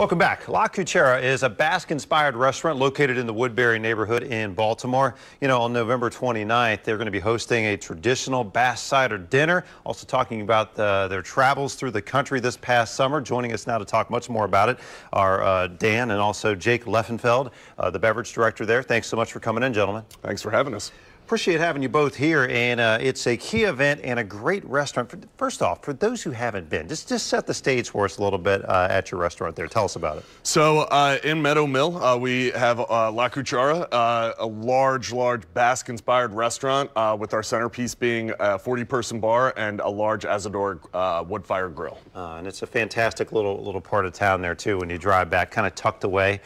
Welcome back. La Cuchara is a Basque-inspired restaurant located in the Woodbury neighborhood in Baltimore. You know, on November 29th, they're going to be hosting a traditional Basque cider dinner, also talking about their travels through the country this past summer. Joining us now to talk much more about it are Dan and also Jake Leffenfeld, the beverage director there. Thanks so much for coming in, gentlemen. Thanks for having us. Appreciate having you both here, and it's a key event and a great restaurant. First off, for those who haven't been, just set the stage for us a little bit at your restaurant there. Tell us about it. So in Meadow Mill, we have La Cuchara, a large Basque-inspired restaurant with our centerpiece being a 40-person bar and a large Asador wood-fired grill. And it's a fantastic little part of town there, too, when you drive back, kind of tucked away.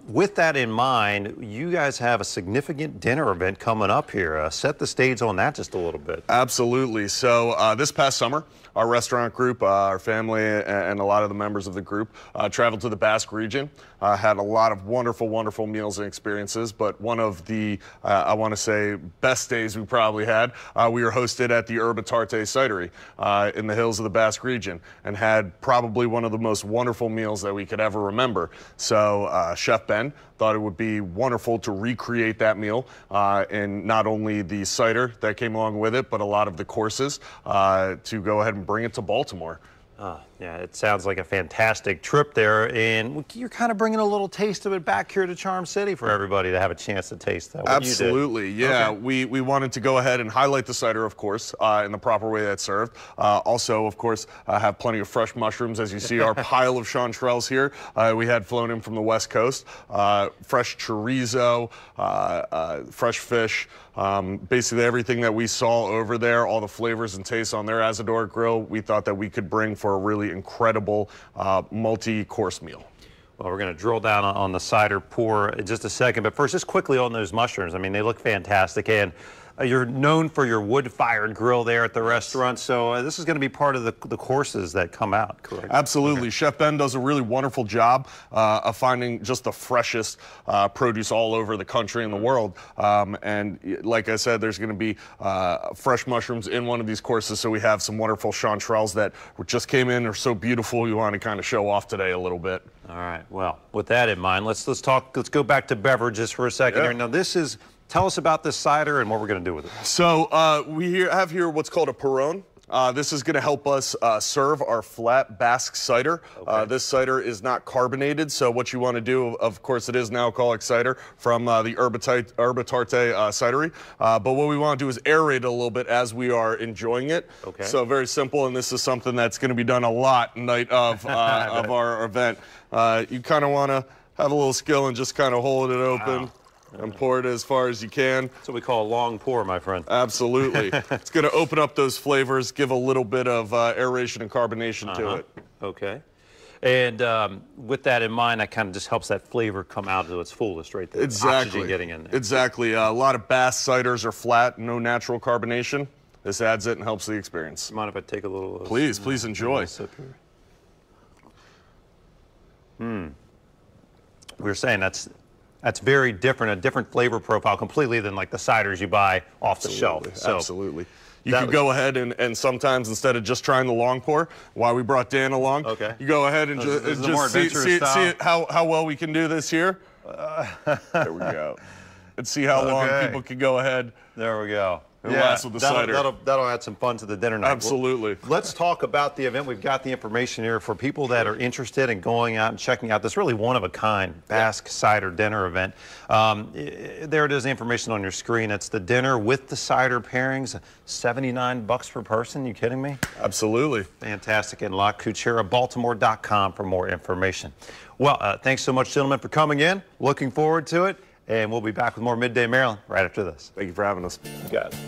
With that in mind, you guys have a significant dinner event coming up here. Set the stage on that just a little bit. Absolutely. So this past summer, our restaurant group, our family, and a lot of the members of the group traveled to the Basque region, had a lot of wonderful meals and experiences. But one of the, I want to say, best days we probably had, we were hosted at the Yerba Tarte Cidery in the hills of the Basque region and had probably one of the most wonderful meals that we could ever remember. So Chef Ben thought it would be wonderful to recreate that meal in not only the cider that came along with it, but a lot of the courses to go ahead and bring it to Baltimore. Yeah, it sounds like a fantastic trip there, and you're kind of bringing a little taste of it back here to Charm City for everybody to have a chance to taste that. Absolutely, yeah. Okay. We wanted to go ahead and highlight the cider, of course, in the proper way that's served. Also, of course, have plenty of fresh mushrooms. As you see, our pile of chanterelles here, we had flown in from the West Coast. Fresh chorizo, fresh fish, basically everything that we saw over there, all the flavors and tastes on their Asador grill, we thought that we could bring for a really incredible multi-course meal. Well, we're going to drill down on the cider pour in just a second, but first, just quickly on those mushrooms. I mean, they look fantastic, and you're known for your wood-fired grill there at the restaurant, so this is going to be part of the courses that come out, correct? Absolutely. Okay. Chef Ben does a really wonderful job of finding just the freshest produce all over the country and the world. And like I said, there's going to be fresh mushrooms in one of these courses, so we have some wonderful chanterelles that just came in, are so beautiful. We want to kind of show off today a little bit. All right. Well, with that in mind, let's go back to beverages for a second here. Now, tell us about this cider and what we're going to do with it. So we have here what's called a Perron. This is going to help us serve our flat Basque cider. Okay. This cider is not carbonated, so what you want to do, of course, it is an alcoholic cider from the Yerba Tarte Cidery. But what we want to do is aerate it a little bit as we are enjoying it. Okay. So very simple, and this is something that's going to be done a lot night of our event. You kind of want to have a little skill and just kind of hold it open. Wow. And pour it as far as you can. That's what we call a long pour, my friend. Absolutely. It's going to open up those flavors, give a little bit of aeration and carbonation to it. Okay. And with that in mind, that kind of just helps that flavor come out to its fullest right there. Exactly. Oxygen getting in there. Exactly. A lot of Basque ciders are flat, no natural carbonation. This adds it and helps the experience. Mind if I take a little? Please enjoy. Sip here. We were saying that's very different, a different flavor profile completely than like the ciders you buy off the shelf. So absolutely. You could go ahead and sometimes instead of just trying the long pour, why we brought Dan along, you go ahead and just see how well we can do this here. There we go. And see how long people can go ahead. There we go. With the cider. That'll add some fun to the dinner night. Absolutely. Well, let's talk about the event. We've got the information here for people that are interested in going out and checking out this really one-of-a-kind Basque cider dinner event. There it is, the information on your screen. It's the dinner with the cider pairings, $79 per person. You kidding me? Absolutely. Fantastic. And LaCucharaBaltimore.com for more information. Well, thanks so much, gentlemen, for coming in. Looking forward to it. And we'll be back with more Midday Maryland right after this. Thank you for having us. You got it.